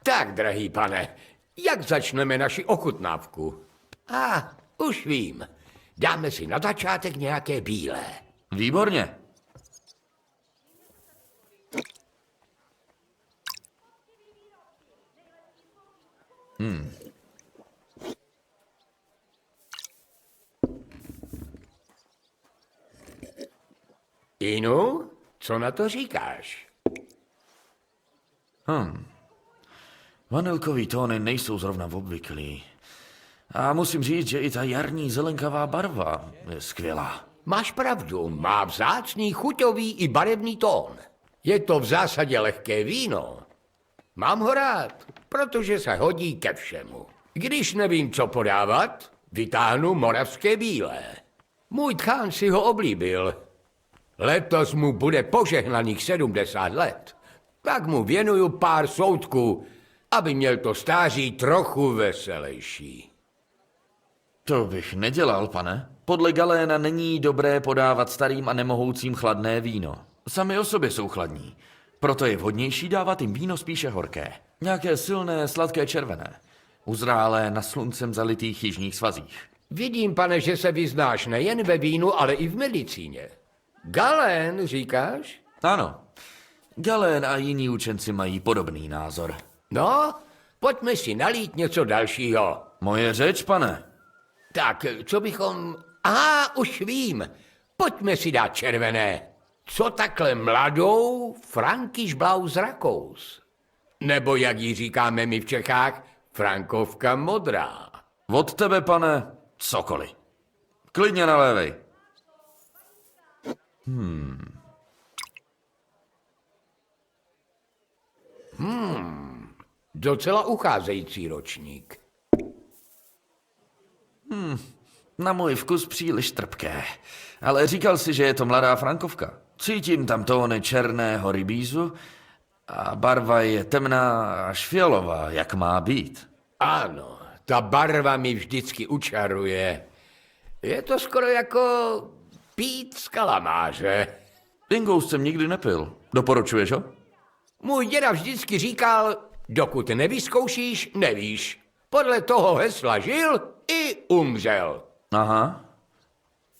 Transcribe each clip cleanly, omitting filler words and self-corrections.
Tak, drahý pane, jak začneme naši ochutnávku? Už vím. Dáme si na začátek nějaké bílé. Výborně. Inu, co na to říkáš? Vanilkový tóny nejsou zrovna obvyklý. A musím říct, že i ta jarní zelenkavá barva je skvělá. Máš pravdu, má vzácný chuťový i barevný tón. Je to v zásadě lehké víno. Mám ho rád, protože se hodí ke všemu. Když nevím, co podávat, vytáhnu moravské bílé. Můj tchán si ho oblíbil. Letos mu bude požehnaných 70 let. Tak mu věnuju pár soutků, aby měl to stáří trochu veselější. To bych nedělal, pane. Podle Galéna není dobré podávat starým a nemohoucím chladné víno. Sami o sobě jsou chladní. Proto je vhodnější dávat jim víno spíše horké. Nějaké silné, sladké červené. Uzrálé na sluncem zalitých jižních svazích. Vidím, pane, že se vyznáš nejen ve vínu, ale i v medicíně. Galén, říkáš? Ano. Galén a jiní učenci mají podobný názor. No, pojďme si nalít něco dalšího. Moje řeč, pane. Tak, co bychom... už vím. Pojďme si dát červené. Co takhle mladou Frankišblau z Rakous? Nebo, jak ji říkáme my v Čechách, Frankovka modrá. Od tebe, pane, cokoliv. Klidně nalévej. Docela ucházející ročník. Na můj vkus příliš trpké. Ale říkal si, že je to mladá Frankovka. Cítím tam tóny černého rybízu a barva je temná až fialová, jak má být. Ano, ta barva mi vždycky učaruje. Je to skoro jako pít z kalamáře. Ingous jsem nikdy nepil. Doporučuješ ho? Můj děda vždycky říkal, dokud nevyzkoušíš, nevíš. Podle toho hesla žil i umřel. Aha.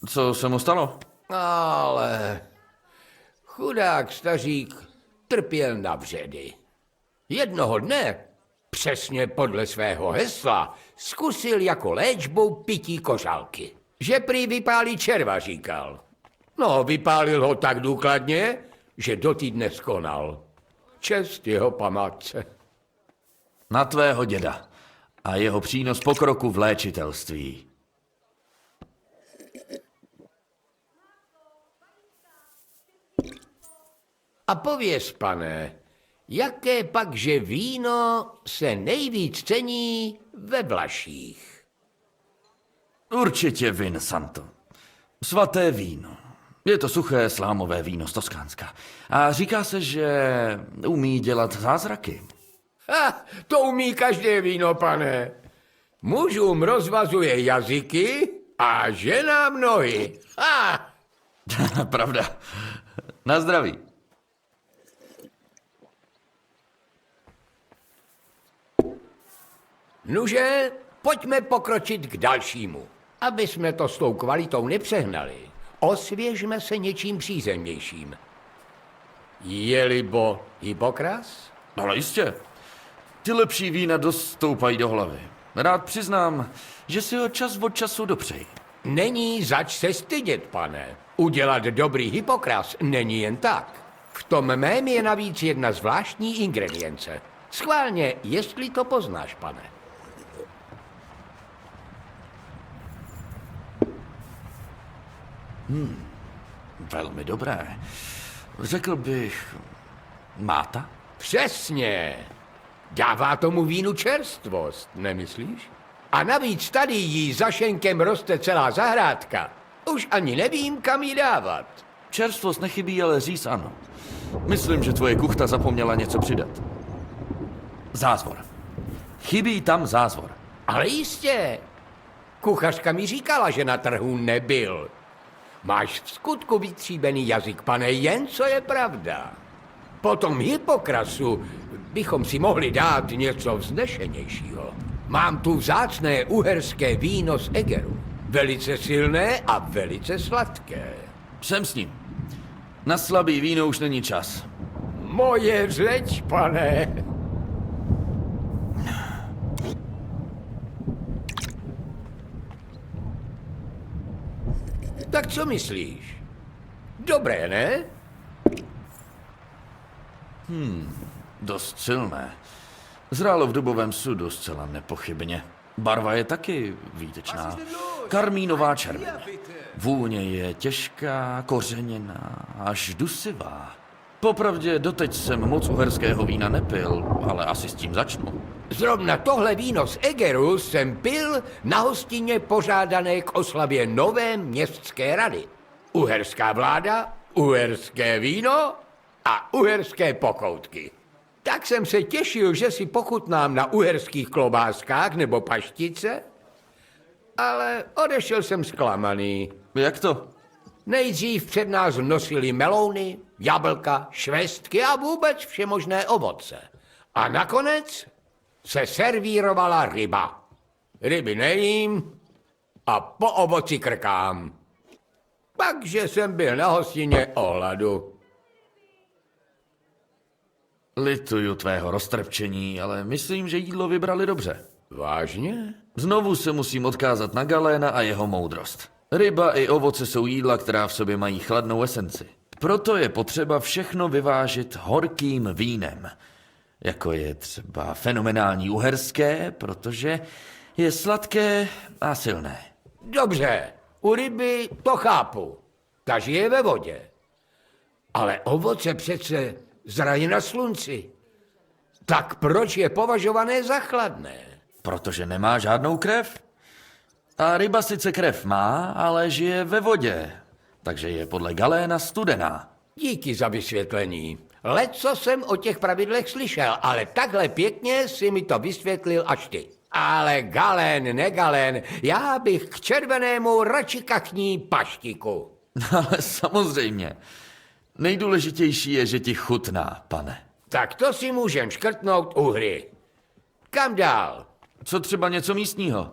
Co se mu stalo? Ale chudák stařík trpěl na vředy. Jednoho dne, přesně podle svého hesla, zkusil jako léčbu pití kořálky. Že prý vypálí červa, říkal. No, vypálil ho tak důkladně, že do týdne skonal. Čest jeho památce. Na tvého děda a jeho přínos pokroku v léčitelství. A pověz, pane, jaké pakže víno se nejvíc cení ve Vlaších? Určitě vin Santo. Svaté víno. Je to suché slámové víno z Toskánska. A říká se, že umí dělat zázraky. To umí každé víno, pane. Mužům rozvazuje jazyky a ženám nohy. Pravda. Na zdraví. Nuže, pojďme pokročit k dalšímu. Aby jsme to s tou kvalitou nepřehnali, osvěžme se něčím přízemnějším. Je-libo Hippokras? Ale jistě. Ty lepší vína dost stoupají do hlavy. Rád přiznám, že si ho čas od času dopřeji. Není zač se stydět, pane. Udělat dobrý Hippokras není jen tak. V tom mém je navíc jedna zvláštní ingredience. Schválně, jestli to poznáš, pane. Velmi dobré. Řekl bych... máta? Přesně. Dává tomu vínu čerstvost, nemyslíš? A navíc tady jí za šenkem roste celá zahrádka. Už ani nevím, kam ji dávat. Čerstvost nechybí, ale říz ano. Myslím, že tvoje kuchta zapomněla něco přidat. Zázvor. Chybí tam zázvor. Ale jistě. Kuchařka mi říkala, že na trhu nebyl. Máš v skutku vytříbený jazyk, pane, jen co je pravda. Po tom Hippokrasu bychom si mohli dát něco vznešenějšího. Mám tu vzácné uherské víno z Egeru. Velice silné a velice sladké. Jsem s ním. Na slabý víno už není čas. Moje řeč, pane. Tak co myslíš? Dobré, ne? Dost silné. Zrálo v dubovém sudu zcela nepochybně. Barva je taky výtečná. Karmínová červeň. Vůně je těžká, kořeněná, až dusivá. Popravdě doteď jsem moc uherského vína nepil, ale asi s tím začnu. Zrovna tohle víno z Egeru jsem pil na hostině pořádané k oslavě nové městské rady. Uherská vláda, uherské víno a uherské pochoutky. Tak jsem se těšil, že si pochutnám na uherských klobáskách nebo paštice, ale odešel jsem zklamaný. Jak to? Nejdřív před nás nosili melouny, jablka, švestky a vůbec všemožné ovoce. A nakonec se servírovala ryba. Ryby nejím a po ovoci krkám. Takže jsem byl na hostině o hladu. Lituju tvého roztrpčení, ale myslím, že jídlo vybrali dobře. Vážně? Znovu se musím odkázat na Galéna a jeho moudrost. Ryba i ovoce jsou jídla, která v sobě mají chladnou esenci. Proto je potřeba všechno vyvážit horkým vínem. Jako je třeba fenomenální uherské, protože je sladké a silné. Dobře, u ryby to chápu. Ta žije ve vodě. Ale ovoce přece zraje na slunci. Tak proč je považované za chladné? Protože nemá žádnou krev. A ryba sice krev má, ale žije ve vodě. Takže je podle Galéna studená. Díky za vysvětlení. Leco jsem o těch pravidlech slyšel, ale takhle pěkně si mi to vysvětlil až ty. Ale Galén, negalén, já bych k červenému radši kachní paštiku. Ale samozřejmě. Nejdůležitější je, že ti chutná, pane. Tak to si můžem škrtnout u hry. Kam dál? Co třeba něco místního?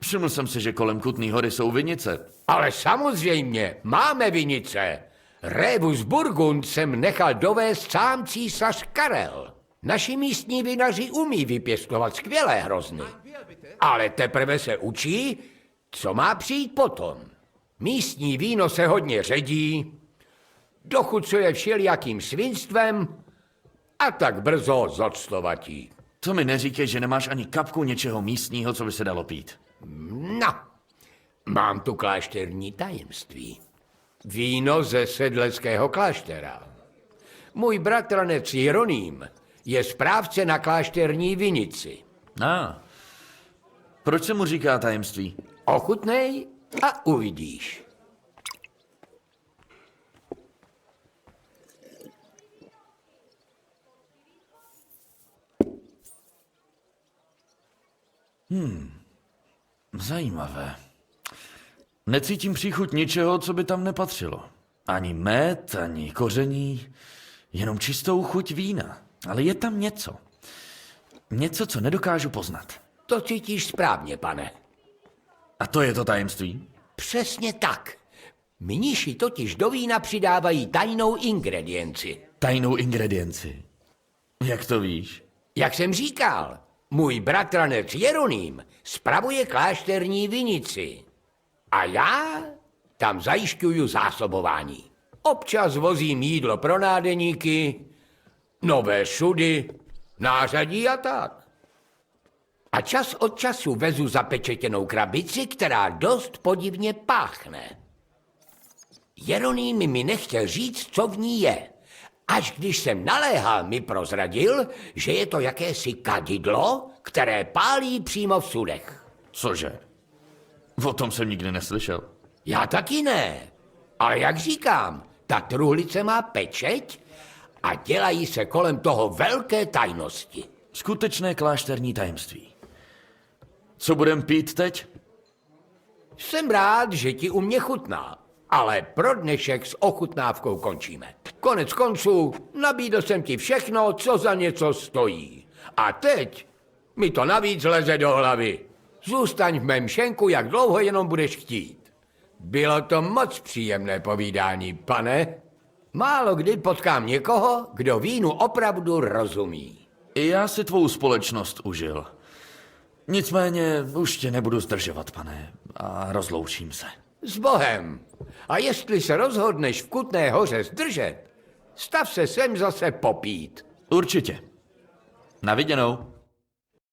Všiml jsem si, že kolem Kutný Hory jsou vinice. Ale samozřejmě, máme vinice. Révu z Burgund jsem nechal dovést sám císař Karel. Naši místní vinaři umí vypěstovat skvělé hrozny. Ale teprve se učí, co má přijít potom. Místní víno se hodně ředí, dochucuje všelijakým svinstvem a tak brzo zoctovatí. To mi neříkej, že nemáš ani kapku něčeho místního, co by se dalo pít. No, mám tu klášterní tajemství. Víno ze sedleckého kláštera. Můj bratranec Jeroným je správce na klášterní vinici. Proč se mu říká tajemství? Ochutnej a uvidíš. Zajímavé. Necítím příchuť ničeho, co by tam nepatřilo. Ani med, ani koření, jenom čistou chuť vína. Ale je tam něco. Něco, co nedokážu poznat. To cítíš správně, pane. A to je to tajemství? Přesně tak. Mniši totiž do vína přidávají tajnou ingredienci. Tajnou ingredienci. Jak to víš? Jak jsem říkal, můj bratranec Jeroným spravuje klášterní vinici. A já tam zajišťuju zásobování. Občas vozím jídlo pro nádeníky, nové sudy, nářadí a tak. A čas od času vezu zapečetěnou krabici, která dost podivně páchne. Jeroným mi nechtěl říct, co v ní je. Až když jsem naléhal, mi prozradil, že je to jakési kadidlo, které pálí přímo v sudech. Cože? O tom jsem nikdy neslyšel. Já taky ne. Ale jak říkám, ta truhlice má pečeť a dělají se kolem toho velké tajnosti. Skutečné klášterní tajemství. Co budem pít teď? Jsem rád, že ti u mě chutná. Ale pro dnešek s ochutnávkou končíme. Konec konců, nabídl jsem ti všechno, co za něco stojí. A teď mi to navíc leze do hlavy. Zůstaň v mém šenku, jak dlouho jenom budeš chtít. Bylo to moc příjemné povídání, pane. Málo kdy potkám někoho, kdo vínu opravdu rozumí. I já si tvou společnost užil. Nicméně už tě nebudu zdržovat, pane, a rozloučím se. S Bohem. A jestli se rozhodneš v Kutné Hoře zdržet, stav se sem zase popít. Určitě. Na viděnou.